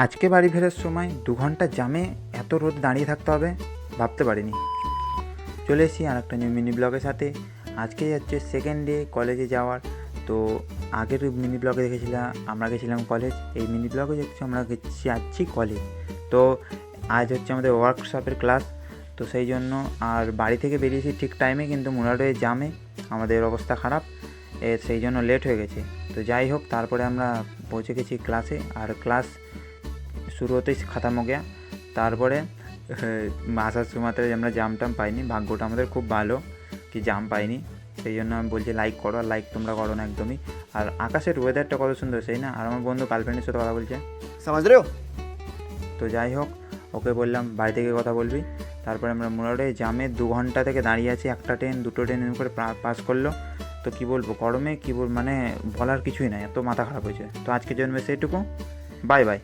আজকে বাড়ি ফেরার সময় 2 ঘন্টা জ্যামে এত রোদ দাঁড়িয়ে থাকতে হবে ভাবতে পারিনি। চলে এসেছি আর একটা নিউ মিনি ব্লগের সাথে। আজকে হচ্ছে সেকেন্ড ডে কলেজে যাওয়ার। তো আগের মিনি ব্লগে দেখেছিলাম আমরা গেছিলাম কলেজ, এই মিনি ব্লগে হচ্ছে আমরা যাচ্ছি কলেজ। তো আজ হচ্ছে আমাদের ওয়ার্কশপের ক্লাস, তো সেই জন্য আর বাড়ি থেকে বেরিয়েছি ঠিক টাইমে, কিন্তু মোরাডে জ্যামে আমাদের অবস্থা খারাপ, সেই জন্য লেট হয়ে গেছে। তো যাই হোক, তারপরে আমরা পৌঁছে গেছি ক্লাসে, আর ক্লাস শুরু হতেই খাতাম গিয়া। তারপরে আসার সময়তে আমরা জাম টাম পাইনি, ভাগ্যটা আমাদের খুব ভালো কি জাম পাইনি। সেই জন্য আমি বলছি লাইক করো, আর লাইক তোমরা করো না একদমই। আর আকাশের ওয়েদারটা কত সুন্দর, সেই না? আর আমার বন্ধু গার্লফ্রেন্ডের সাথে কথা বলছে, समझ रहे हो। তো যাই হোক, ওকে বললাম বাড়ি থেকে কথা বলবি। তারপরে আমরা মোরাডে জামে 2 ঘন্টা থেকে দাঁড়িয়ে আছি, একটা ট্রেন দুটো ট্রেন এরকম করে পাস করলো। তো কী বলবো, গরমে কী বল মানে বলার কিছুই নাই, এত মাথা খারাপ হয়েছে। তো আজকের জন্য সেইটুকু, বাই বাই।